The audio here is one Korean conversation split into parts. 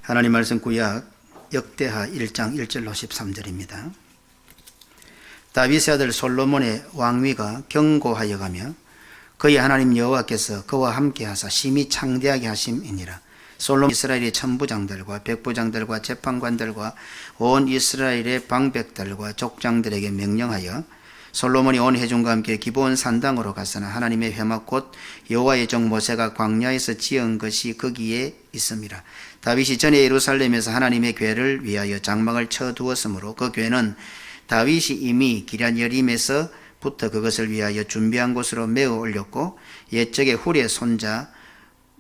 하나님 말씀 구약 역대하 1장 1절로 13절입니다. 다윗의 아들 솔로몬의 왕위가 견고하여 가며 그의 하나님 여호와께서 그와 함께 하사 심히 창대하게 하심이니라. 솔로몬 이스라엘의 천부장들과 백부장들과 재판관들과 온 이스라엘의 방백들과 족장들에게 명령하여 솔로몬이 온 회중과 함께 기브온 산당으로 갔으나 하나님의 회막 곧 여호와의 종 모세가 광야에서 지은 것이 거기에 있음이라. 다윗이 전에 예루살렘에서 하나님의 궤를 위하여 장막을 쳐두었으므로 그 궤는 다윗이 이미 기럇여림에서부터 그것을 위하여 준비한 곳으로 메어 올렸고 옛적에 훌의 손자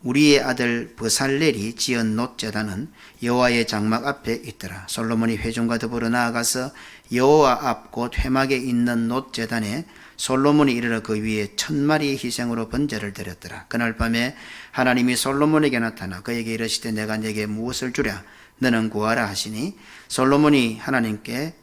우리의 아들 브살렐이 지은 놋제단은 여호와의 장막 앞에 있더라. 솔로몬이 회중과 더불어 나아가서 여호와 앞 곧 회막에 있는 놋제단에 솔로몬이 이르러 그 위에 1000마리의 희생으로 번제를 드렸더라. 그날 밤에 하나님이 솔로몬에게 나타나 그에게 이르시되 내가 네게 무엇을 주랴 너는 구하라 하시니 솔로몬이 하나님께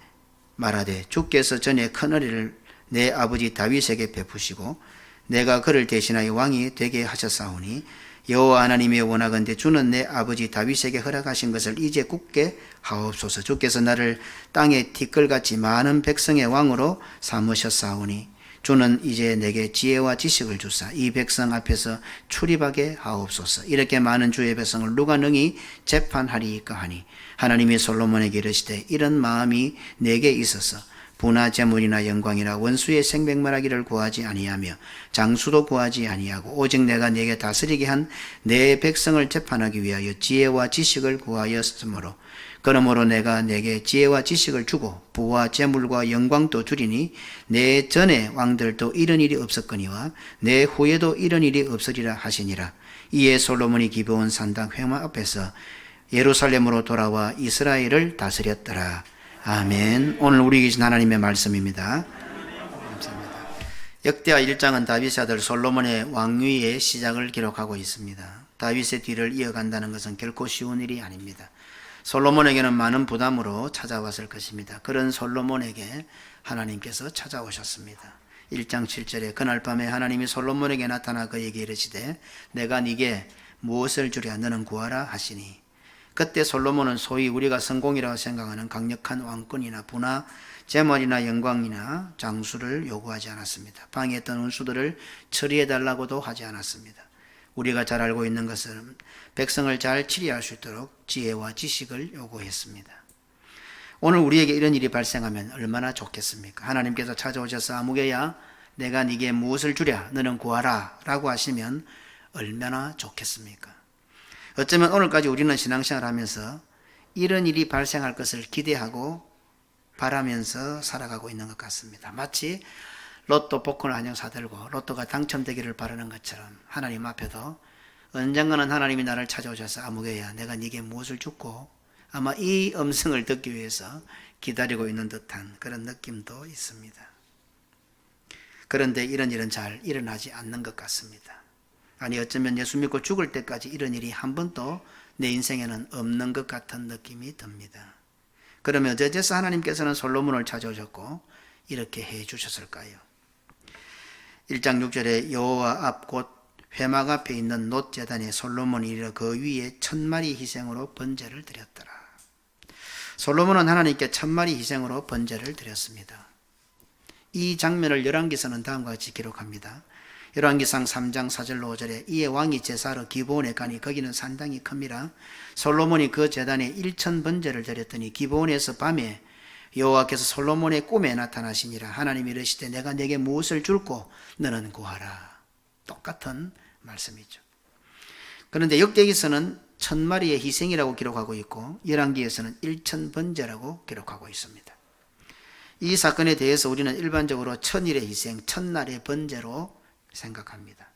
말하되 주께서 전에 큰어리를 내 아버지 다윗에게 베푸시고 내가 그를 대신하여 왕이 되게 하셨사오니 여호와 하나님의 원하건대 주는 내 아버지 다윗에게 허락하신 것을 이제 굳게 하옵소서. 주께서 나를 땅의 티끌같이 많은 백성의 왕으로 삼으셨사오니 주는 이제 내게 지혜와 지식을 주사 이 백성 앞에서 출입하게 하옵소서. 이렇게 많은 주의 백성을 누가 능히 재판하리이까 하니 하나님이 솔로몬에게 이르시되 이런 마음이 내게 있어서 부나 재물이나 영광이나 원수의 생명말하기를 구하지 아니하며 장수도 구하지 아니하고 오직 내가 네게 다스리게 한 내 백성을 재판하기 위하여 지혜와 지식을 구하였으므로 그러므로 내가 네게 지혜와 지식을 주고 부와 재물과 영광도 주리니 내 전에 왕들도 이런 일이 없었거니와 내 후에도 이런 일이 없으리라 하시니라. 이에 솔로몬이 기브온 산당 회막 앞에서 예루살렘으로 돌아와 이스라엘을 다스렸더라. 아멘. 오늘 우리 계신 하나님의 말씀입니다. 감사합니다. 역대하 1장은 다윗의 아들 솔로몬의 왕위의 시작을 기록하고 있습니다. 다윗의 뒤를 이어간다는 것은 결코 쉬운 일이 아닙니다. 솔로몬에게는 많은 부담으로 찾아왔을 것입니다. 그런 솔로몬에게 하나님께서 찾아오셨습니다. 1장 7절에 그날 밤에 하나님이 솔로몬에게 나타나 그에게 이르시되 내가 네게 무엇을 주랴 너는 구하라 하시니 그때 솔로몬은 소위 우리가 성공이라고 생각하는 강력한 왕권이나 부나 재물이나 영광이나 장수를 요구하지 않았습니다. 방에 있던 원수들을 처리해달라고도 하지 않았습니다. 우리가 잘 알고 있는 것은 백성을 잘 치리할 수 있도록 지혜와 지식을 요구했습니다. 오늘 우리에게 이런 일이 발생하면 얼마나 좋겠습니까? 하나님께서 찾아오셔서 아무개야 내가 네게 무엇을 주랴 너는 구하라 라고 하시면 얼마나 좋겠습니까? 어쩌면 오늘까지 우리는 신앙생활을 하면서 이런 일이 발생할 것을 기대하고 바라면서 살아가고 있는 것 같습니다. 마치 로또 복권을 한 장 사들고 로또가 당첨되기를 바라는 것처럼 하나님 앞에도 언젠가는 하나님이 나를 찾아오셔서 아무개야 내가 네게 무엇을 줬고 아마 이 음성을 듣기 위해서 기다리고 있는 듯한 그런 느낌도 있습니다. 그런데 이런 일은 잘 일어나지 않는 것 같습니다. 아니 어쩌면 예수 믿고 죽을 때까지 이런 일이 한 번도 내 인생에는 없는 것 같은 느낌이 듭니다. 그러면 어째서 하나님께서는 솔로몬을 찾아오셨고 이렇게 해 주셨을까요? 1장 6절에 여호와 앞 곧 회막 앞에 있는 놋제단에 솔로몬이 이르러 그 위에 1000마리 희생으로 번제를 드렸더라. 솔로몬은 하나님께 1000마리 희생으로 번제를 드렸습니다. 이 장면을 열왕기서는 다음과 같이 기록합니다. 열왕기상 3장 4절로 5절에 이에 왕이 제사로 기브온에 가니 거기는 산당이 큽니다. 솔로몬이 그 제단에 1000번제를 드렸더니 기브온에서 밤에 여호와께서 솔로몬의 꿈에 나타나시니라. 하나님이 이르시되 내가 네게 무엇을 줄고 너는 구하라. 똑같은 말씀이죠. 그런데 역대기서는 1000마리의 희생이라고 기록하고 있고 열왕기에서는 1000번제라고 기록하고 있습니다. 이 사건에 대해서 우리는 일반적으로 1000일의 희생, 1000날의 번제로 생각합니다.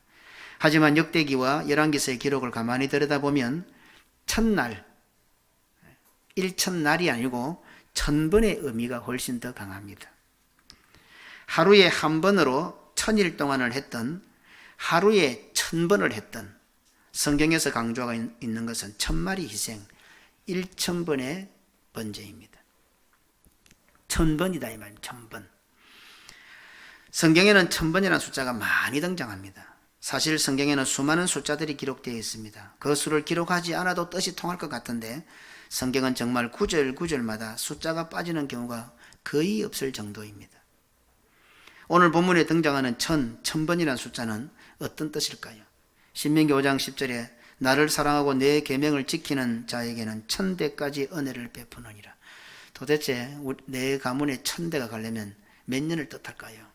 하지만 역대기와 열왕기서의 기록을 가만히 들여다보면 1000날, 1000날이 아니고 1000번의 의미가 훨씬 더 강합니다. 하루에 한 번으로 1000일 동안을 했던 하루에 1000번을 했던 성경에서 강조하고 있는 것은 1000마리 희생, 1000번의 번제입니다. 1000번이다 이 말입니다. 1000번. 성경에는 1000번이라는 숫자가 많이 등장합니다. 사실 성경에는 수많은 숫자들이 기록되어 있습니다. 그 수를 기록하지 않아도 뜻이 통할 것 같은데 성경은 정말 구절 구절마다 숫자가 빠지는 경우가 거의 없을 정도입니다. 오늘 본문에 등장하는 1000번이라는 숫자는 어떤 뜻일까요? 신명기 5장 10절에 나를 사랑하고 내 계명을 지키는 자에게는 1000대까지 은혜를 베푸느니라. 도대체 내 가문에 1000대가 가려면 몇 년을 뜻할까요?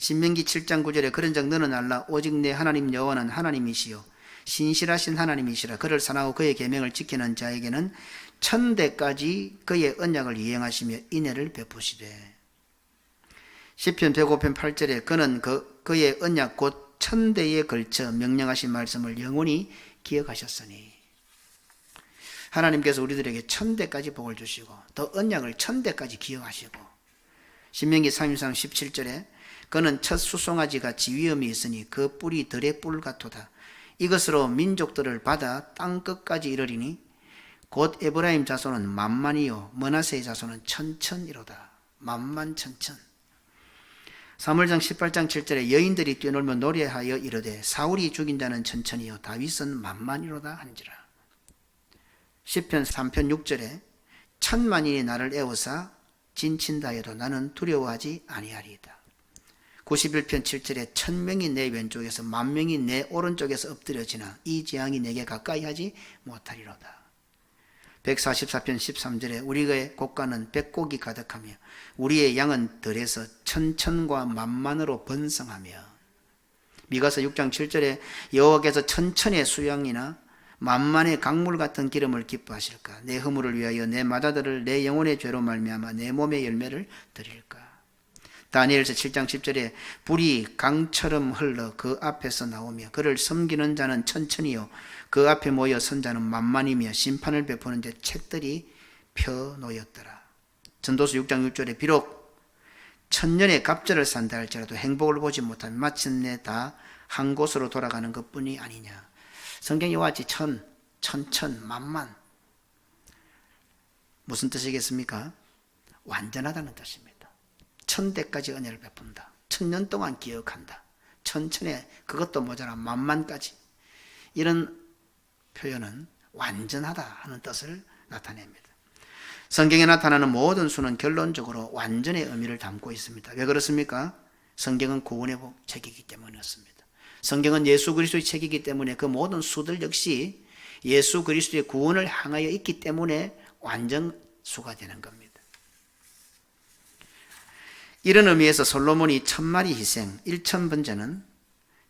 신명기 7장 9절에 그런즉 너는 알라 오직 내 하나님 여호와는 하나님이시요 신실하신 하나님이시라. 그를 사랑하고 그의 계명을 지키는 자에게는 1000대까지 그의 언약을 이행하시며 인애를 베푸시되. 시편 105편 8절에 그는 그의 언약 곧 1000대에 걸쳐 명령하신 말씀을 영원히 기억하셨으니. 하나님께서 우리들에게 1000대까지 복을 주시고 또 언약을 1000대까지 기억하시고. 신명기 33장 17절에 그는 첫 수송아지 같이 위엄이 있으니 그 뿔이 들의 뿔 같도다. 이것으로 민족들을 받아 땅 끝까지 이르리니 곧 에브라임 자손은 만만이요 므낫세의 자손은 천천이로다. 만만천천. 사무엘상 18장 7절에 여인들이 뛰놀며 노래하여 이르되 사울이 죽인 자는 천천이요 다윗은 만만이로다 한지라. 시편 3편 6절에 1000만인이 나를 애워사 진친다 해도 나는 두려워하지 아니하리이다. 91편 7절에 1000명이 내 왼쪽에서 10,000명이 내 오른쪽에서 엎드려지나 이 재앙이 내게 가까이 하지 못하리로다. 144편 13절에 우리의 곡간은 백곡이 가득하며 우리의 양은 들에서 천천과 만만으로 번성하며. 미가서 6장 7절에 여호와께서 천천의 수양이나 만만의 강물 같은 기름을 기뻐하실까. 내 허물을 위하여 내 맏아들을 내 영혼의 죄로 말미암아 내 몸의 열매를 드릴까. 다니엘서 7장 10절에 불이 강처럼 흘러 그 앞에서 나오며 그를 섬기는 자는 천천히요 그 앞에 모여 선 자는 만만이며 심판을 베푸는 데 책들이 펴놓였더라. 전도서 6장 6절에 비록 1000년의 갑절을 산다 할지라도 행복을 보지 못하면 마침내 다 한 곳으로 돌아가는 것뿐이 아니냐. 성경이 이와 같이 천천, 만만. 무슨 뜻이겠습니까? 완전하다는 뜻입니다. 1000대까지 은혜를 베푼다. 1000년 동안 기억한다. 천천에 그것도 모자라 만만까지. 이런 표현은 완전하다 하는 뜻을 나타냅니다. 성경에 나타나는 모든 수는 결론적으로 완전의 의미를 담고 있습니다. 왜 그렇습니까? 성경은 구원의 책이기 때문이었습니다. 성경은 예수 그리스도의 책이기 때문에 그 모든 수들 역시 예수 그리스도의 구원을 향하여 있기 때문에 완전수가 되는 겁니다. 이런 의미에서 솔로몬이 1000마리 희생, 1000번제는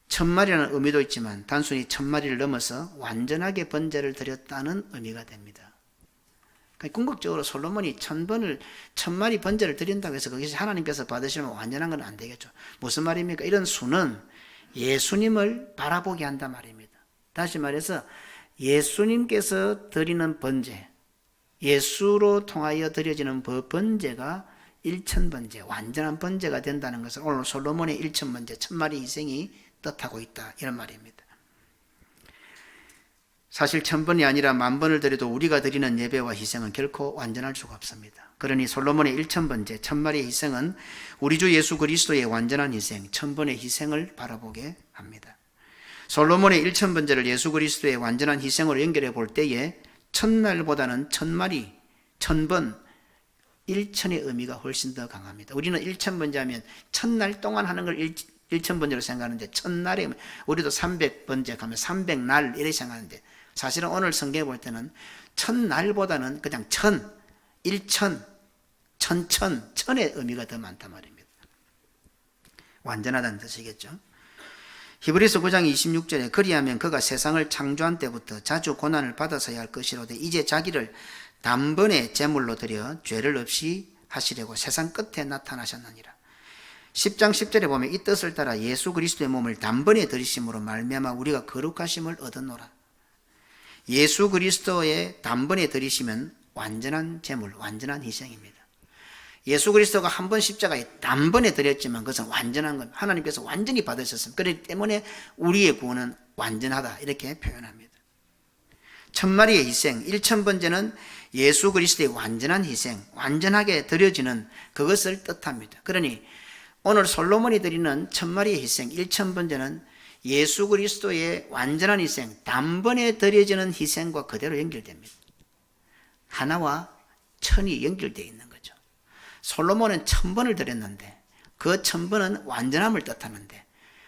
1000마리라는 의미도 있지만 단순히 1000마리를 넘어서 완전하게 번제를 드렸다는 의미가 됩니다. 그러니까 궁극적으로 솔로몬이 1000마리 번제를 드린다고 해서 거기서 하나님께서 받으시면 완전한 건 안 되겠죠. 무슨 말입니까? 이런 수는 예수님을 바라보게 한단 말입니다. 다시 말해서 예수님께서 드리는 번제, 예수로 통하여 드려지는 번제가 1000번제, 완전한 번제가 된다는 것을 오늘 솔로몬의 1000번제, 1000마리 희생이 뜻하고 있다 이런 말입니다. 사실 1000번이 아니라 10,000번을 드려도 우리가 드리는 예배와 희생은 결코 완전할 수가 없습니다. 그러니 솔로몬의 1000번제, 1000마리의 희생은 우리 주 예수 그리스도의 완전한 희생, 1000번의 희생을 바라보게 합니다. 솔로몬의 1000번제를 예수 그리스도의 완전한 희생으로 연결해 볼 때에 첫날보다는 1000마리, 1000번, 1000의 의미가 훨씬 더 강합니다. 우리는 1000번제 하면 첫날 동안 하는 걸 1000번제로 생각하는데 첫날에 우리도 300번제 가면 300날 이렇게 생각하는데 사실은 오늘 성경에 볼 때는 첫날보다는 그냥 1000, 1000, 1000의 의미가 더 많단 말입니다. 완전하다는 뜻이겠죠. 히브리서 9장 26절에 그리하면 그가 세상을 창조한 때부터 자주 고난을 받아서야 할 것이로되 이제 자기를 단번에 제물로 드려 죄를 없이 하시려고 세상 끝에 나타나셨느니라. 10장 10절에 보면 이 뜻을 따라 예수 그리스도의 몸을 단번에 들이심으로 말미암아 우리가 거룩하심을 얻었노라. 예수 그리스도의 단번에 들이시면 완전한 제물, 완전한 희생입니다. 예수 그리스도가 한 번 십자가에 단번에 드렸지만 그것은 완전한 것, 하나님께서 완전히 받으셨습니다. 그렇기 때문에 우리의 구원은 완전하다 이렇게 표현합니다. 1000마리의 희생, 1000번제는 예수 그리스도의 완전한 희생, 완전하게 드려지는 그것을 뜻합니다. 그러니 오늘 솔로몬이 드리는 1000마리의 희생, 1000번제는 예수 그리스도의 완전한 희생, 단번에 드려지는 희생과 그대로 연결됩니다. 하나와 천이 연결되어 있는 거죠. 솔로몬은 1000번을 드렸는데 그 1000번은 완전함을 뜻하는데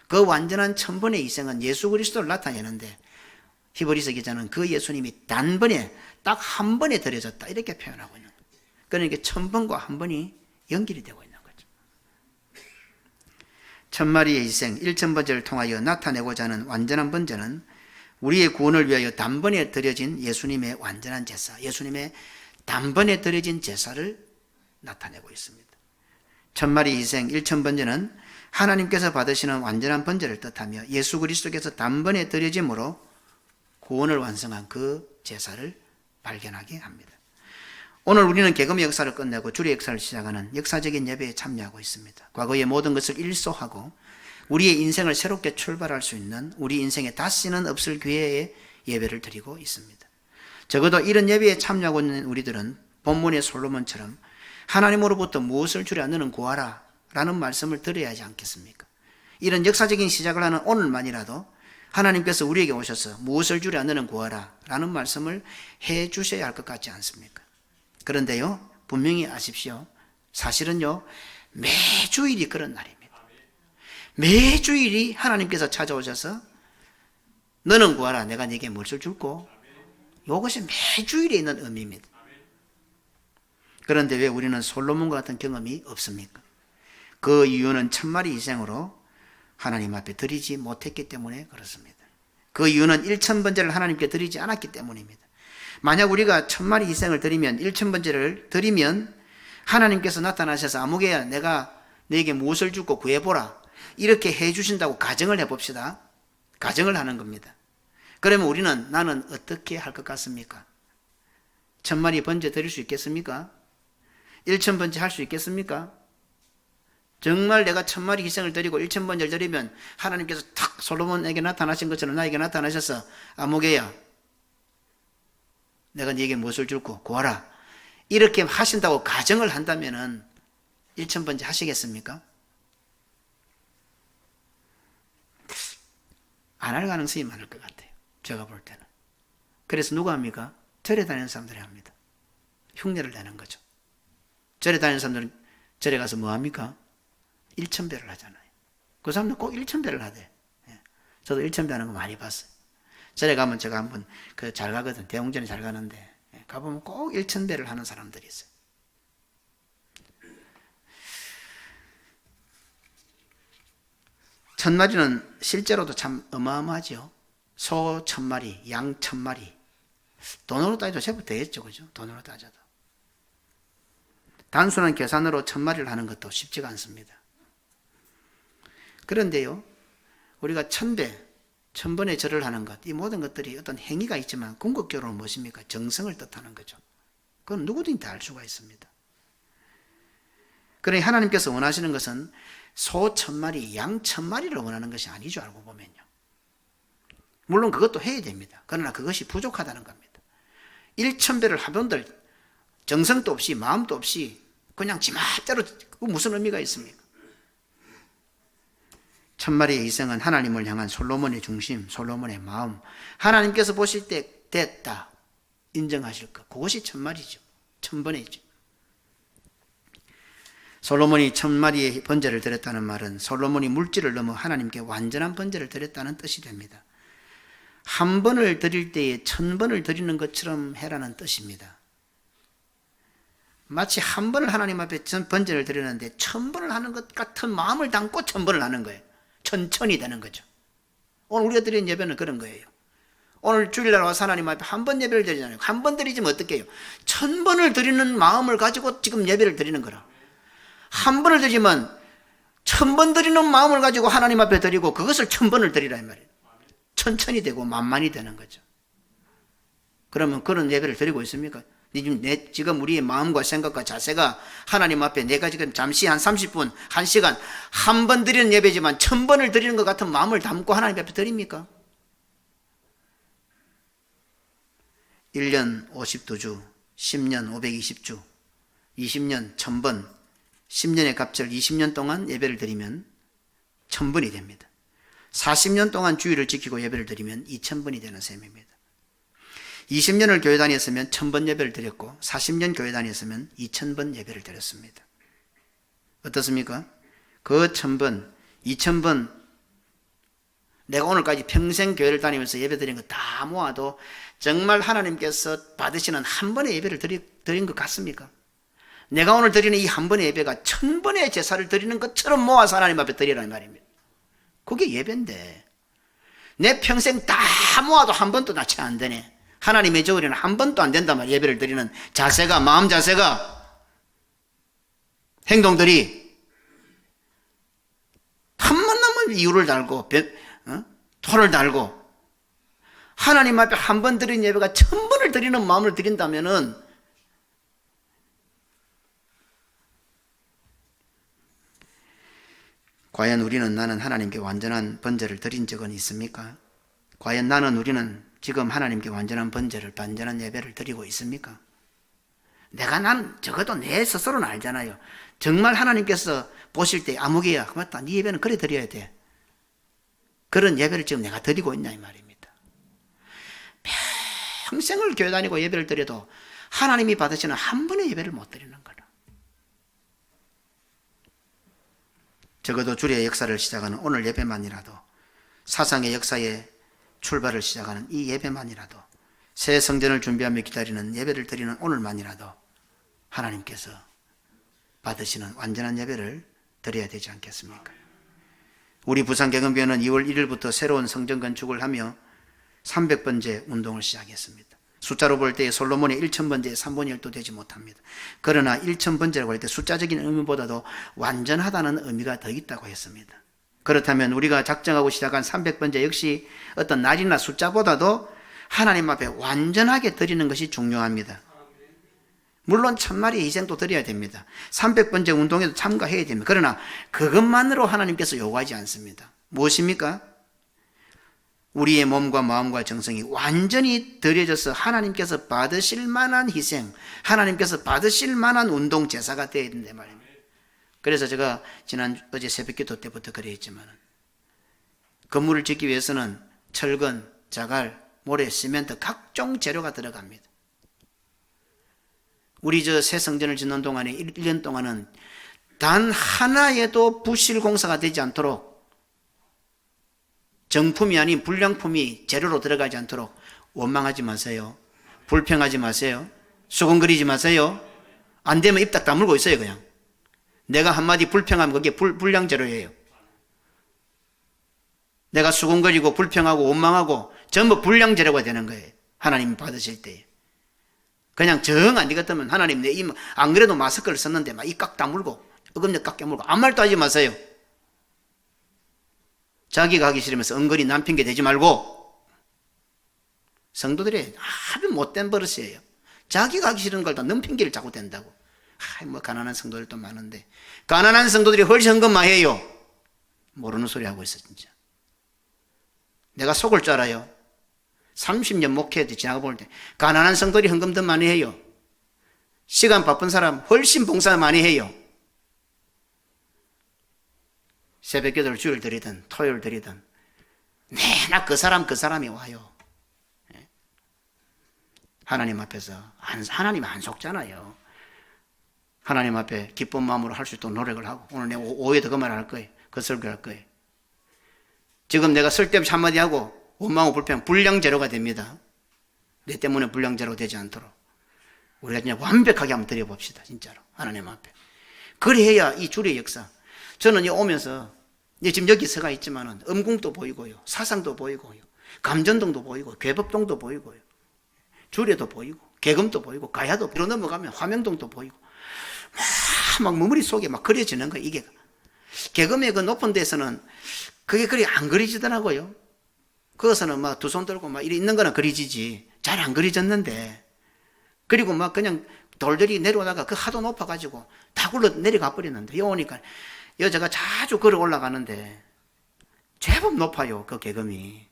그 완전한 1000번의 희생은 예수 그리스도를 나타내는데 히브리서 기자는 그 예수님이 단번에 딱 한 번에 드려졌다 이렇게 표현하고 있는 거예요. 그러니까 1000번과 한 번이 연결이 되고 있는 거죠. 1000마리의 희생 1000번제를 통하여 나타내고자 하는 완전한 번제는 우리의 구원을 위하여 단번에 드려진 예수님의 완전한 제사, 예수님의 단번에 드려진 제사를 나타내고 있습니다. 1000마리 희생 1000번제는 하나님께서 받으시는 완전한 번제를 뜻하며 예수 그리스도께서 단번에 드려짐으로 구원을 완성한 그 제사를 발견하게 합니다. 오늘 우리는 개금의 역사를 끝내고 주의 역사를 시작하는 역사적인 예배에 참여하고 있습니다. 과거의 모든 것을 일소하고 우리의 인생을 새롭게 출발할 수 있는 우리 인생에 다시는 없을 기회의 예배를 드리고 있습니다. 적어도 이런 예배에 참여하고 있는 우리들은 본문의 솔로몬처럼 하나님으로부터 무엇을 주랴 너는 구하라 라는 말씀을 들어야 하지 않겠습니까? 이런 역사적인 시작을 하는 오늘만이라도 하나님께서 우리에게 오셔서 무엇을 주랴 너는 구하라 라는 말씀을 해 주셔야 할 것 같지 않습니까? 그런데요, 분명히 아십시오. 사실은요, 매주일이 그런 날입니다. 매주일이 하나님께서 찾아오셔서 너는 구하라 내가 네게 무엇을 줄고, 이것이 매주일에 있는 의미입니다. 그런데 왜 우리는 솔로몬과 같은 경험이 없습니까? 그 이유는 1000마리 희생으로 하나님 앞에 드리지 못했기 때문에 그렇습니다. 그 이유는 1000번제를 하나님께 드리지 않았기 때문입니다. 만약 우리가 1000마리 희생을 드리면 1000번제를 드리면 하나님께서 나타나셔서 아무개야 내가 너에게 무엇을 주고 구해보라 이렇게 해주신다고 가정을 해봅시다. 가정을 하는 겁니다. 그러면 우리는 나는 어떻게 할 것 같습니까? 1000마리 번제 드릴 수 있겠습니까? 1000번제 할 수 있겠습니까? 정말 내가 1000마리 희생을 드리고 1000번제를 드리면 하나님께서 탁 솔로몬에게 나타나신 것처럼 나에게 나타나셔서 아무개야 내가 네게 무엇을 줄고 구하라 이렇게 하신다고 가정을 한다면 1000번제 하시겠습니까? 안 할 가능성이 많을 것 같아요. 제가 볼 때는. 그래서 누가 합니까? 절에 다니는 사람들이 합니다. 흉내를 내는 거죠. 절에 다니는 사람들은 절에 가서 뭐 합니까? 1000배를 하잖아요. 그 사람들은 꼭 1000배를 하대. 저도 1000배 하는 거 많이 봤어요. 절에 가면 제가 한번 잘 가거든. 대웅전에 잘 가는데 가보면 꼭 1000배를 하는 사람들이 있어요. 천마리는 실제로도 참 어마어마하죠. 소 1000마리, 양 1000마리. 돈으로 따져도 제법 되겠죠. 그죠? 돈으로 따져도. 단순한 계산으로 1000마리를 하는 것도 쉽지가 않습니다. 그런데요, 우리가 1000배, 1000번의 절을 하는 것, 이 모든 것들이 어떤 행위가 있지만 궁극적으로는 무엇입니까? 정성을 뜻하는 거죠. 그건 누구든지 다 알 수가 있습니다. 그러니 하나님께서 원하시는 것은 소 1000마리, 양 1000마리를 원하는 것이 아니죠. 알고 보면요. 물론 그것도 해야 됩니다. 그러나 그것이 부족하다는 겁니다. 1000배를 하던들 정성도 없이 마음도 없이 그냥 지맛대로 무슨 의미가 있습니까? 1000마리의 희생은 하나님을 향한 솔로몬의 중심, 솔로몬의 마음, 하나님께서 보실 때 됐다 인정하실 것, 그것이 1000마리죠. 1000번이죠. 솔로몬이 1000마리의 번제를 드렸다는 말은 솔로몬이 물질을 넘어 하나님께 완전한 번제를 드렸다는 뜻이 됩니다. 한 번을 드릴 때에 1000번을 드리는 것처럼 해라는 뜻입니다. 마치 한 번을 하나님 앞에 번제를 드리는데 1000번을 하는 것 같은 마음을 담고 1000번을 하는 거예요. 천천히 되는 거죠. 오늘 우리가 드리는 예배는 그런 거예요. 오늘 주일날 와서 하나님 앞에 한 번 예배를 드리잖아요. 한 번 드리지면 어떻게 해요? 1000번을 드리는 마음을 가지고 지금 예배를 드리는 거라. 한 번을 드리면 1000번 드리는 마음을 가지고 하나님 앞에 드리고 그것을 1000번을 드리라 이 말이에요. 천천히 되고 만만히 되는 거죠. 그러면 그런 예배를 드리고 있습니까? 지금 우리의 마음과 생각과 자세가 하나님 앞에 내가 지금 잠시 한 30분, 1시간 한 번 드리는 예배지만 1000번을 드리는 것 같은 마음을 담고 하나님 앞에 드립니까? 1년 52주, 10년 520주, 20년 1000번, 10년의 갑절 20년 동안 예배를 드리면 1000번이 됩니다. 40년 동안 주의를 지키고 예배를 드리면 2000번이 되는 셈입니다. 20년을 교회 다녔으면 1000번 예배를 드렸고 40년 교회 다녔으면 2000번 예배를 드렸습니다. 어떻습니까? 그 1000번, 2000번 내가 오늘까지 평생 교회를 다니면서 예배 드린 거 다 모아도 정말 하나님께서 받으시는 한 번의 예배를 드린 것 같습니까? 내가 오늘 드리는 이 한 번의 예배가 1000번의 제사를 드리는 것처럼 모아서 하나님 앞에 드리라는 말입니다. 그게 예배인데 내 평생 다 모아도 한 번도 나 채 안 되네. 하나님의 저울에는 한 번도 안 된단 말이에요. 예배를 드리는 자세가, 마음 자세가, 행동들이 한 번 남은 이유를 달고 토를 달고 하나님 앞에 한 번 드린 예배가 1000번을 드리는 마음을 드린다면은 과연 나는 하나님께 완전한 번제를 드린 적은 있습니까? 과연 우리는 지금 하나님께 완전한 번제를, 완전한 예배를 드리고 있습니까? 나는 적어도 내 스스로는 알잖아요. 정말 하나님께서 보실 때 아무개야, 맞다, 네 예배는 그래 드려야 돼. 그런 예배를 지금 내가 드리고 있냐 이 말입니다. 평생을 교회 다니고 예배를 드려도 하나님이 받으시는 한 번의 예배를 못 드리는 거라. 적어도 주의 역사를 시작하는 오늘 예배만이라도, 사상의 역사의 출발을 시작하는 이 예배만이라도, 새 성전을 준비하며 기다리는 예배를 드리는 오늘만이라도 하나님께서 받으시는 완전한 예배를 드려야 되지 않겠습니까? 우리 부산경음교회는 2월 1일부터 새로운 성전 건축을 하며 300번째 운동을 시작했습니다. 숫자로 볼 때 솔로몬의 1000번째에 3분의 1도 되지 못합니다. 그러나 1000번째라고 할 때 숫자적인 의미보다도 완전하다는 의미가 더 있다고 했습니다. 그렇다면 우리가 작정하고 시작한 300번째 역시 어떤 날이나 숫자보다도 하나님 앞에 완전하게 드리는 것이 중요합니다. 물론 천마리의 희생도 드려야 됩니다. 300번째 운동에도 참가해야 됩니다. 그러나 그것만으로 하나님께서 요구하지 않습니다. 무엇입니까? 우리의 몸과 마음과 정성이 완전히 드려져서 하나님께서 받으실 만한 희생, 하나님께서 받으실 만한 운동 제사가 되어야 된다 말입니다. 그래서 제가 어제 새벽기도 때부터 그랬지만 건물을 짓기 위해서는 철근, 자갈, 모래, 시멘트 각종 재료가 들어갑니다. 우리 새 성전을 짓는 동안에 1년 동안은 단 하나에도 부실 공사가 되지 않도록, 정품이 아닌 불량품이 재료로 들어가지 않도록 원망하지 마세요. 불평하지 마세요. 수군거리지 마세요. 안 되면 입 딱 다물고 있어요. 그냥 내가 한마디 불평하면 그게 불량 재료예요. 내가 수군거리고 불평하고 원망하고 전부 불량 재료가 되는 거예요. 하나님 받으실 때. 그냥 정 안 되겠다면 하나님 내 입 안 그래도 마스크를 썼는데 막 입 깍 다물고 어금니 깍 깨물고 아무 말도 하지 마세요. 자기가 하기 싫으면서 은근히 남 핑계 대지 말고. 성도들이 아주 못된 버릇이에요. 자기가 하기 싫은 걸 다 남 핑계를 자꾸 댄다고. 뭐 가난한 성도들도 많은데 가난한 성도들이 훨씬 헌금만 해요. 모르는 소리 하고 있어 진짜. 내가 속을 줄 알아요. 30년 목회도 지나가 볼 때 가난한 성도들이 헌금 더 많이 해요. 시간 바쁜 사람 훨씬 봉사 많이 해요. 새벽기도를 주일 드리든 토요일 드리든 내나 그 사람이 와요. 하나님 앞에서 하나님 안 속잖아요. 하나님 앞에 기쁜 마음으로 할 수 있도록 노력을 하고 오늘 내가 오후에도 그 말 할 거예요. 그 설교할 거예요. 지금 내가 쓸데없이 한마디 하고 원망하고 불평, 불량제로가 됩니다. 내 때문에 불량제로 되지 않도록 우리가 그냥 완벽하게 한번 드려봅시다. 진짜로 하나님 앞에. 그래야 이 주의 역사. 저는 오면서 지금 여기 서가 있지만은 음궁도 보이고요, 사상도 보이고요, 감전동도 보이고, 괴법동도 보이고요, 주례도 보이고, 개금도 보이고, 가야도 뒤로 넘어가면 화명동도 보이고, 막 머릿속에 막 그려지는 거예요. 이게 개금의 그 높은 데서는 그게 그리 안 그려지더라고요. 거기서는 막 두 손 들고 막 이래 있는 거는 그려지지 잘 안 그려졌는데, 그리고 막 그냥 돌들이 내려오다가 그 하도 높아가지고 다 굴러 내려가 버리는데, 여기 오니까 여자가 자주 걸어 올라가는데 제법 높아요. 그 개금이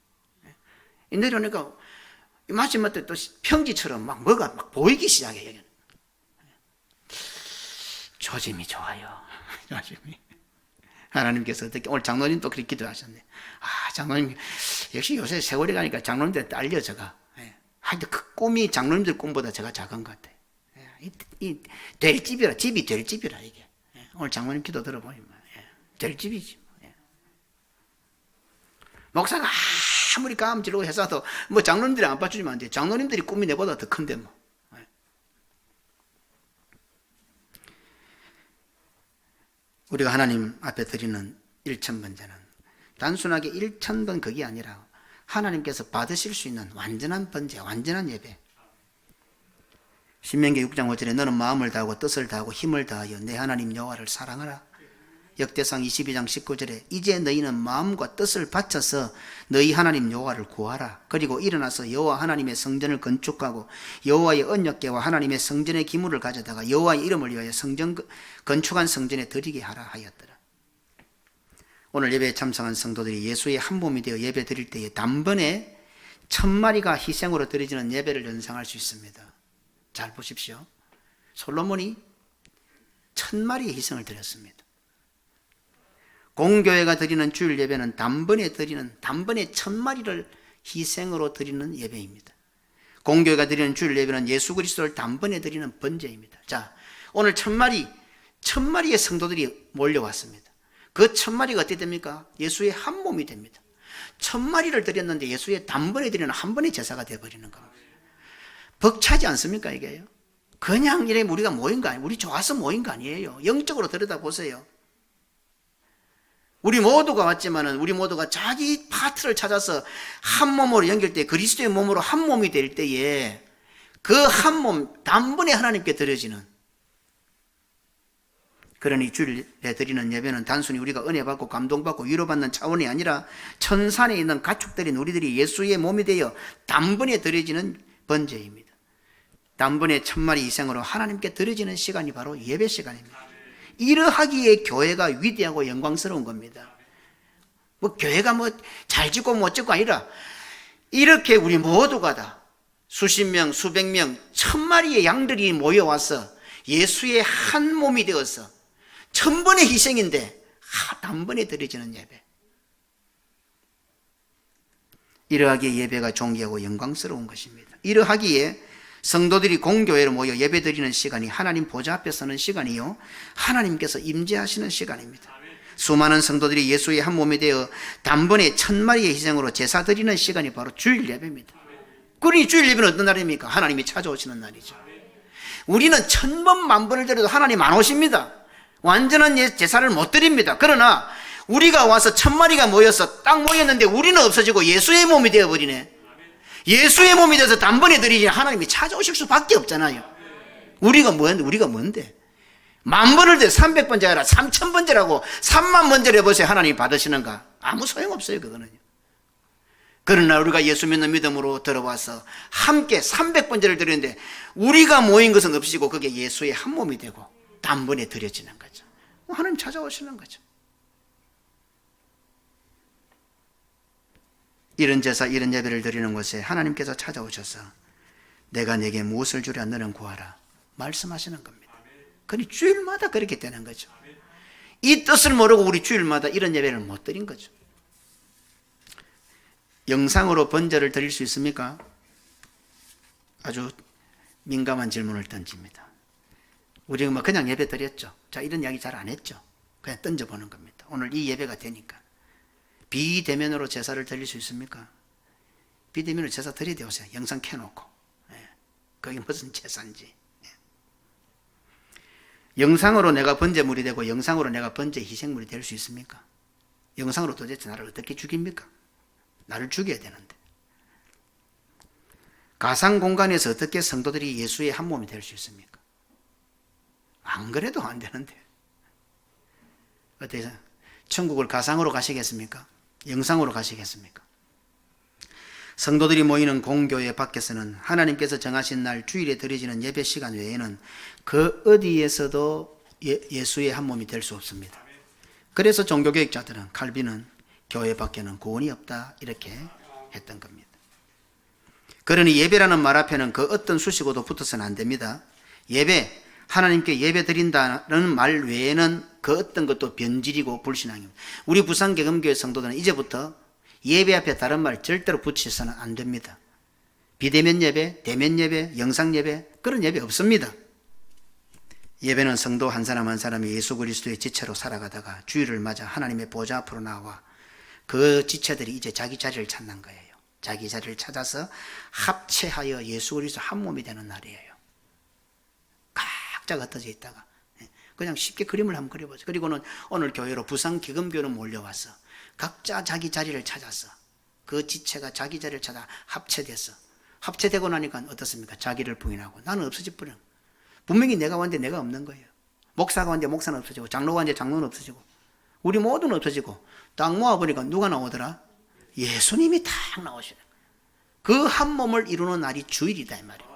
내려오니까 마지막에 또 평지처럼 막 뭐가 막 보이기 시작해요. 여기는 조짐이 좋아요. 조짐이. 하나님께서 어떻게, 오늘 장로님도 그렇게 기도하셨네. 아, 장로님, 역시 요새 세월이 가니까 장로님들한테 알려, 제가. 예. 하여튼 그 꿈이 장로님들 꿈보다 제가 작은 것 같아요. 예. 될 집이라, 집이 될 집이라, 이게. 예. 오늘 장로님 기도 들어보면, 예. 될 집이지. 예. 목사가 아무리 까음지르고 해서도, 뭐 장로님들이 안 봐주면 안 돼. 장로님들이 꿈이 내보다 더 큰데, 뭐. 예. 우리가 하나님 앞에 드리는 1000번제는 단순하게 1000번 그게 아니라 하나님께서 받으실 수 있는 완전한 번제, 완전한 예배. 신명기 6장 5절에 너는 마음을 다하고 뜻을 다하고 힘을 다하여 내 하나님 여호와를 사랑하라. 역대상 22장 19절에 이제 너희는 마음과 뜻을 바쳐서 너희 하나님 여호와를 구하라. 그리고 일어나서 여호와 하나님의 성전을 건축하고 여호와의 언약궤와 하나님의 성전의 기물을 가져다가 여호와의 이름을 위하여 건축한 성전에 드리게 하라 하였더라. 오늘 예배에 참석한 성도들이 예수의 한 몸이 되어 예배 드릴 때에 단번에 1000마리가 희생으로 드려지는 예배를 연상할 수 있습니다. 잘 보십시오. 솔로몬이 1000마리의 희생을 드렸습니다. 공교회가 드리는 주일 예배는 단번에 1000마리를 희생으로 드리는 예배입니다. 공교회가 드리는 주일 예배는 예수 그리스도를 단번에 드리는 번제입니다. 자, 오늘 1000마리의 성도들이 몰려왔습니다. 그 1000마리가 어떻게 됩니까? 예수의 한 몸이 됩니다. 1000마리를 드렸는데 예수의 단번에 드리는 한 번의 제사가 되어버리는 겁니다. 벅차지 않습니까, 이게요? 그냥 이래 우리가 모인 거 아니에요. 우리 좋아서 모인 거 아니에요. 영적으로 들여다보세요. 우리 모두가 왔지만은 우리 모두가 자기 파트를 찾아서 한 몸으로 연결돼 그리스도의 몸으로 한 몸이 될 때에 그 한 몸 단번에 하나님께 드려지는, 그러니 주일에 드리는 예배는 단순히 우리가 은혜 받고 감동받고 위로받는 차원이 아니라 천산에 있는 가축들인 우리들이 예수의 몸이 되어 단번에 드려지는 번제입니다. 단번에 1000마리 희생으로 하나님께 드려지는 시간이 바로 예배 시간입니다. 이러하기에 교회가 위대하고 영광스러운 겁니다. 뭐 교회가 뭐 잘 짓고 못 짓고 아니라 이렇게 우리 모두가 다 수십 명, 수백 명, 1000마리의 양들이 모여와서 예수의 한 몸이 되어서 1000번의 희생인데 단번에 드려지는 예배. 이러하기에 예배가 존귀하고 영광스러운 것입니다. 이러하기에 성도들이 공교회로 모여 예배드리는 시간이 하나님 보좌 앞에 서는 시간이요, 하나님께서 임재하시는 시간입니다. 수많은 성도들이 예수의 한 몸이 되어 단번에 1000마리의 희생으로 제사 드리는 시간이 바로 주일 예배입니다. 그러니 주일 예배는 어떤 날입니까? 하나님이 찾아오시는 날이죠. 우리는 1000번 만번을 드려도 하나님 안 오십니다. 완전한 제사를 못 드립니다. 그러나 우리가 와서 1000마리가 모여서 딱 모였는데 우리는 없어지고 예수의 몸이 되어버리네. 예수의 몸이 돼서 단번에 드리지 하나님이 찾아오실 수밖에 없잖아요. 우리가 뭔데? 10,000번을 돼 300번째 아니라 3000번째라고 30,000번째를 해보세요. 하나님이 받으시는가? 아무 소용없어요, 그거는요. 그러나 우리가 예수 믿는 믿음으로 들어와서 함께 300번째를 드리는데 우리가 모인 것은 없이고 그게 예수의 한 몸이 되고 단번에 드려지는 거죠. 하나님 찾아오시는 거죠. 이런 제사, 이런 예배를 드리는 곳에 하나님께서 찾아오셔서 내가 내게 무엇을 주랴 너는 구하라 말씀하시는 겁니다. 그러니 주일마다 그렇게 되는 거죠. 이 뜻을 모르고 우리 주일마다 이런 예배를 못 드린 거죠. 영상으로 번제를 드릴 수 있습니까? 아주 민감한 질문을 던집니다. 우리가 뭐 그냥 예배 드렸죠. 자, 이런 이야기 잘 안 했죠. 그냥 던져보는 겁니다. 오늘 이 예배가 되니까. 비대면으로 제사를 드릴 수 있습니까? 비대면으로 제사 드려야 되세요. 영상 켜놓고. 예. 그게 무슨 제사인지. 예. 영상으로 내가 번제물이 되고 영상으로 내가 번제 희생물이 될 수 있습니까? 영상으로 도대체 나를 어떻게 죽입니까? 나를 죽여야 되는데. 가상 공간에서 어떻게 성도들이 예수의 한 몸이 될 수 있습니까? 안 그래도 안 되는데. 어때요? 천국을 가상으로 가시겠습니까? 영상으로 가시겠습니까? 성도들이 모이는 공교회 밖에서는 하나님께서 정하신 날 주일에 드려지는 예배 시간 외에는 그 어디에서도 예수의 한 몸이 될 수 없습니다. 그래서 종교개혁자들은, 칼빈은 교회 밖에는 구원이 없다 이렇게 했던 겁니다. 그러니 예배라는 말 앞에는 그 어떤 수식어도 붙어서는 안 됩니다. 예배, 하나님께 예배 드린다는 말 외에는 그 어떤 것도 변질이고 불신앙입니다. 우리 부산개검교회 성도들은 이제부터 예배 앞에 다른 말 절대로 붙여서는 안 됩니다. 비대면 예배, 대면 예배, 영상 예배, 그런 예배 없습니다. 예배는 성도 한 사람 한 사람이 예수 그리스도의 지체로 살아가다가 주일을 맞아 하나님의 보좌 앞으로 나와 그 지체들이 이제 자기 자리를 찾는 거예요. 자기 자리를 찾아서 합체하여 예수 그리스도 한 몸이 되는 날이에요. 각자가 흩어져 있다가 그냥 쉽게 그림을 한번 그려보세요. 그리고는 오늘 교회로 부산기금교는 몰려와서 각자 자기 자리를 찾아서 그 지체가 자기 자리를 찾아 합체돼서 합체되고 나니까 어떻습니까? 자기를 부인하고 나는 없어져 버려. 분명히 내가 왔는데 내가 없는 거예요. 목사가 왔는데 목사는 없어지고 장로가 왔는데 장로는 없어지고 우리 모두는 없어지고 딱 모아보니까 누가 나오더라? 예수님이 딱 나오시는 그 한 몸을 이루는 날이 주일이다 이 말이에요.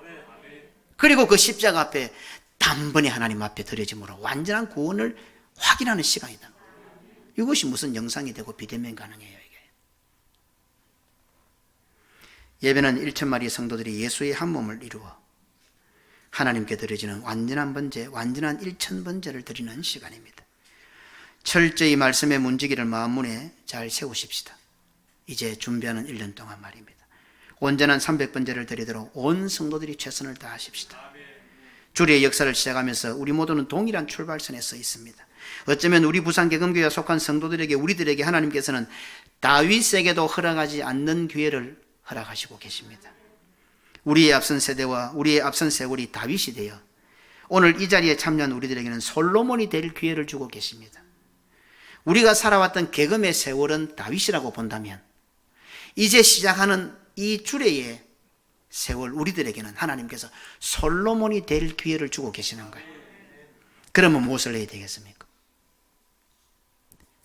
그리고 그 십자가 앞에 단번에 하나님 앞에 드려짐으로 완전한 구원을 확인하는 시간이다. 이것이 무슨 영상이 되고 비대면 가능해요. 이게 예배는 1,000마리의 성도들이 예수의 한 몸을 이루어 하나님께 드려지는 완전한 번제, 완전한 1,000번제를 드리는 시간입니다. 철저히 말씀의 문지기를 마음문에 잘 세우십시다. 이제 준비하는 1년 동안 말입니다. 온전한 300번제를 드리도록 온 성도들이 최선을 다하십시다. 주리의 역사를 시작하면서 우리 모두는 동일한 출발선에 서 있습니다. 어쩌면 우리 부산개검교회에 속한 성도들에게 우리들에게 하나님께서는 다윗에게도 허락하지 않는 기회를 허락하시고 계십니다. 우리의 앞선 세대와 우리의 앞선 세월이 다윗이 되어 오늘 이 자리에 참여한 우리들에게는 솔로몬이 될 기회를 주고 계십니다. 우리가 살아왔던 개검의 세월은 다윗이라고 본다면 이제 시작하는 이 주례의 세월 우리들에게는 하나님께서 솔로몬이 될 기회를 주고 계시는 거예요. 그러면 무엇을 해야 되겠습니까?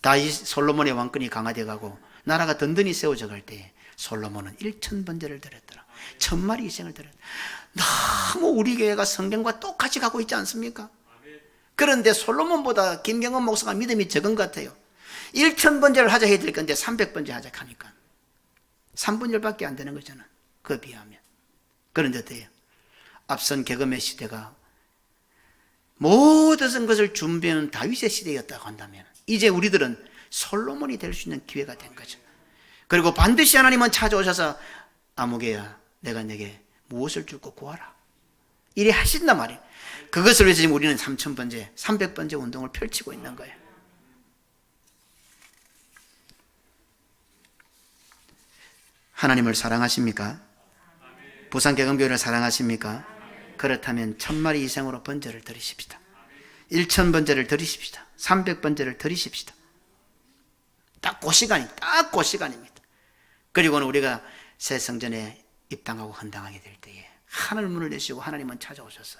다윗 솔로몬의 왕권이 강화되어 가고 나라가 든든히 세워져 갈 때에 솔로몬은 1,000번제를 드렸더라. 1,000마리 희생을 드렸더라. 너무 우리 교회가 성경과 똑같이 가고 있지 않습니까? 그런데 솔로몬보다 김경원 목사가 믿음이 적은 것 같아요. 1,000번제를 하자 해야 될 건데 300번제 하자 하니까 3분의 1밖에 안 되는 거잖아. 그에 비하면. 그런데 어때요? 앞선 개검의 시대가 모든 것을 준비하는 다윗의 시대였다고 한다면 이제 우리들은 솔로몬이 될 수 있는 기회가 된 거죠. 그리고 반드시 하나님은 찾아오셔서 아무개야 내가 내게 무엇을 줄고 구하라 이래 하신단 말이에요. 그것을 위해서 지금 우리는 3,000번제 300번제 운동을 펼치고 있는 거예요. 하나님을 사랑하십니까? 부산개검교회를 사랑하십니까? 그렇다면 1,000마리 이상으로 번제를 드리십시다. 1,000번제를 드리십시다. 300번제를 드리십시다. 딱 그 시간입니다. 그리고는 우리가 새 성전에 입당하고 헌당하게 될 때에 하늘 문을 여시고 하나님은 찾아오셔서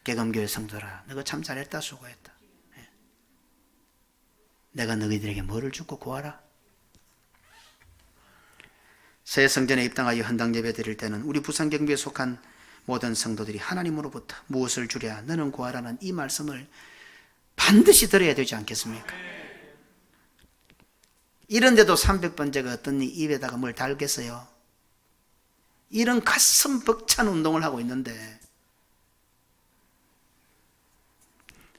개검교회 성도라 너가 참 잘했다 수고했다. 내가 너희들에게 뭐를 주고 구하라. 새 성전에 입당하여 헌당 예배 드릴 때는 우리 부산경비에 속한 모든 성도들이 하나님으로부터 무엇을 주랴 너는 구하라는 이 말씀을 반드시 들어야 되지 않겠습니까? 이런데도 300번째가 어떤 입에다가 뭘 달겠어요? 이런 가슴 벅찬 운동을 하고 있는데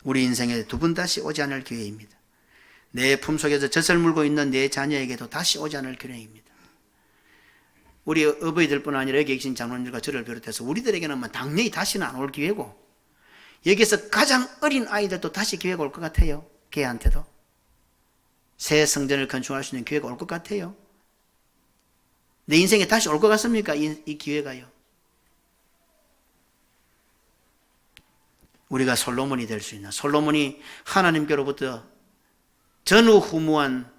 우리 인생에 두 번 다시 오지 않을 기회입니다. 내 품속에서 젖을 물고 있는 내 자녀에게도 다시 오지 않을 기회입니다. 우리 어버이들뿐 아니라 여기 계신 장로님들과 저를 비롯해서 우리들에게는 당연히 다시는 안 올 기회고 여기서 가장 어린 아이들도 다시 기회가 올 것 같아요. 걔한테도 새 성전을 건축할 수 있는 기회가 올 것 같아요. 내 인생에 다시 올 것 같습니까? 이 기회가요. 우리가 솔로몬이 될 수 있는, 솔로몬이 하나님께로부터 전후후무한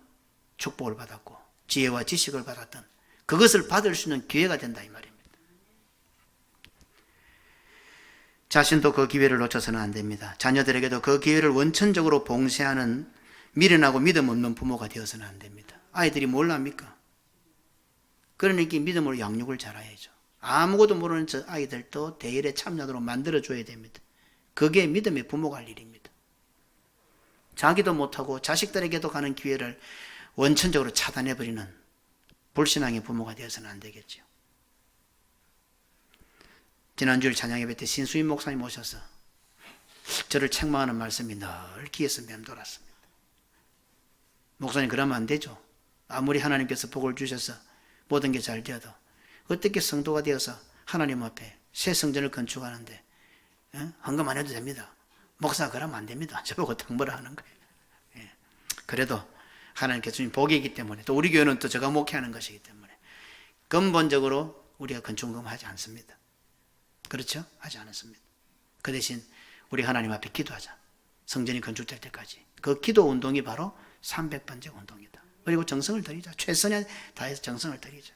축복을 받았고 지혜와 지식을 받았던 그것을 받을 수 있는 기회가 된다 이 말입니다. 자신도 그 기회를 놓쳐서는 안 됩니다. 자녀들에게도 그 기회를 원천적으로 봉쇄하는 미련하고 믿음 없는 부모가 되어서는 안 됩니다. 아이들이 뭘 압니까? 그러니까 믿음으로 양육을 잘해야죠. 아무것도 모르는 저 아이들도 대일에 참여하도록 만들어줘야 됩니다. 그게 믿음의 부모가 할 일입니다. 자기도 못하고 자식들에게도 가는 기회를 원천적으로 차단해버리는 불신앙의 부모가 되어서는 안 되겠죠. 지난주일 찬양예배 때 신수임 목사님 오셔서 저를 책망하는 말씀이 늘 귀에서 맴돌았습니다. 목사님, 그러면 안 되죠. 아무리 하나님께서 복을 주셔서 모든 게 잘 되어도 어떻게 성도가 되어서 하나님 앞에 새 성전을 건축하는데 헌금 안 해도 됩니다. 목사가 그러면 안 됩니다. 저보고 당부를 하는 거예요. 그래도 하나님께서 주신 복이기 때문에, 또 우리 교회는 또 제가 목회하는 것이기 때문에 근본적으로 우리가 건축금 하지 않습니다. 그렇죠? 하지 않았습니다. 그 대신 우리 하나님 앞에 기도하자. 성전이 건축될 때까지. 그 기도 운동이 바로 300번째 운동이다. 그리고 정성을 들이자. 최선에 다해서 정성을 들이자.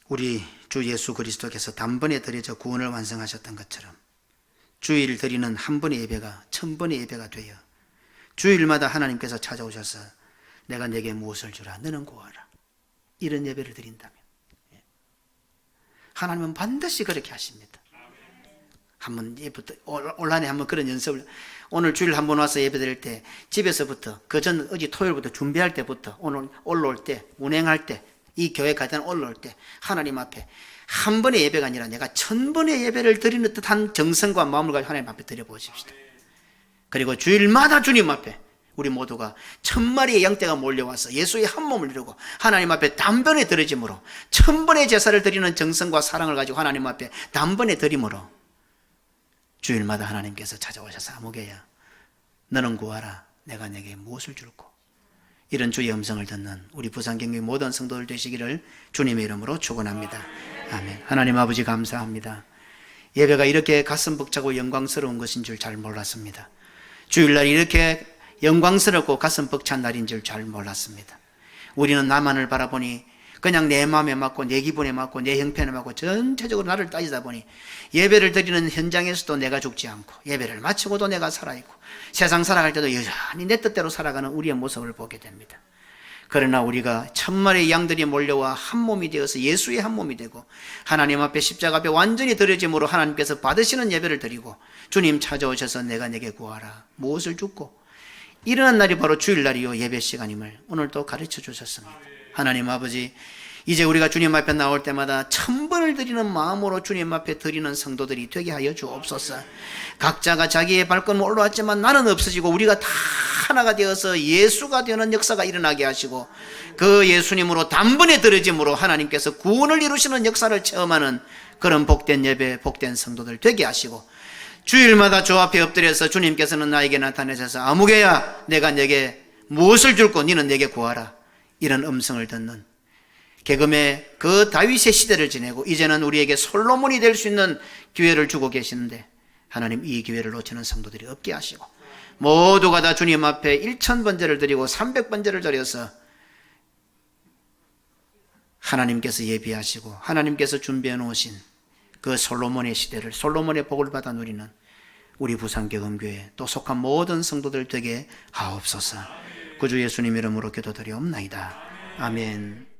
우리 주 예수 그리스도께서 단번에 드려져 구원을 완성하셨던 것처럼 주일 드리는 한 번의 예배가 1000번의 예배가 되어 주일마다 하나님께서 찾아오셔서 내가 내게 무엇을 주라, 너는 구하라, 이런 예배를 드린다면 하나님은 반드시 그렇게 하십니다. 한번 예부터 온라인에 한번 그런 연습을, 오늘 주일 한번 와서 예배 드릴 때 집에서부터 그 전 어제 토요일부터 준비할 때부터 오늘 올라올 때, 운행할 때, 이 교회 가장 올라올 때 하나님 앞에 한 번의 예배가 아니라 내가 1000번의 예배를 드리는 듯한 정성과 마음을 가지고 하나님 앞에 드려보십시다. 그리고 주일마다 주님 앞에 우리 모두가 1000마리의 양떼가 몰려와서 예수의 한 몸을 이루고 하나님 앞에 단번에 드려짐으로 1000번의 제사를 드리는 정성과 사랑을 가지고 하나님 앞에 단번에 드림으로 주일마다 하나님께서 찾아오셔서 아무개야, 너는 구하라, 내가 내게 무엇을 줄고, 이런 주의 음성을 듣는 우리 부산경의 모든 성도들 되시기를 주님의 이름으로 축원합니다. 아멘. 하나님 아버지, 감사합니다. 예배가 이렇게 가슴 벅차고 영광스러운 것인 줄 잘 몰랐습니다. 주일날 이렇게 영광스럽고 가슴 벅찬 날인 줄 잘 몰랐습니다. 우리는 나만을 바라보니 그냥 내 마음에 맞고 내 기분에 맞고 내 형편에 맞고 전체적으로 나를 따지다 보니 예배를 드리는 현장에서도 내가 죽지 않고 예배를 마치고도 내가 살아있고 세상 살아갈 때도 여전히 내 뜻대로 살아가는 우리의 모습을 보게 됩니다. 그러나 우리가 1000마리의 양들이 몰려와 한 몸이 되어서 예수의 한 몸이 되고 하나님 앞에 십자가 앞에 완전히 드려짐으로 하나님께서 받으시는 예배를 드리고 주님 찾아오셔서 내가 내게 구하라, 무엇을 줍고, 이러한 날이 바로 주일날이요 예배 시간임을 오늘도 가르쳐 주셨습니다. 하나님 아버지, 이제 우리가 주님 앞에 나올 때마다 1000번을 드리는 마음으로 주님 앞에 드리는 성도들이 되게 하여 주옵소서. 각자가 자기의 발걸음 올라왔지만 나는 없어지고 우리가 다 하나가 되어서 예수가 되는 역사가 일어나게 하시고 그 예수님으로 단번에 드려짐으로 하나님께서 구원을 이루시는 역사를 체험하는 그런 복된 예배, 복된 성도들 되게 하시고, 주일마다 주 앞에 엎드려서 주님께서는 나에게 나타내셔서 아무개야, 내가 내게 무엇을 줄고 너는 내게 구하라, 이런 음성을 듣는 개금의 그 다윗의 시대를 지내고 이제는 우리에게 솔로몬이 될 수 있는 기회를 주고 계시는데 하나님, 이 기회를 놓치는 성도들이 없게 하시고 모두가 다 주님 앞에 1000번제를 드리고 300번제를 드려서 하나님께서 예비하시고 하나님께서 준비해 놓으신 그 솔로몬의 시대를, 솔로몬의 복을 받아 누리는 우리 부산개금교회 또 속한 모든 성도들 되게 하옵소서. 구주 예수님 이름으로 기도드리옵나이다. 아멘.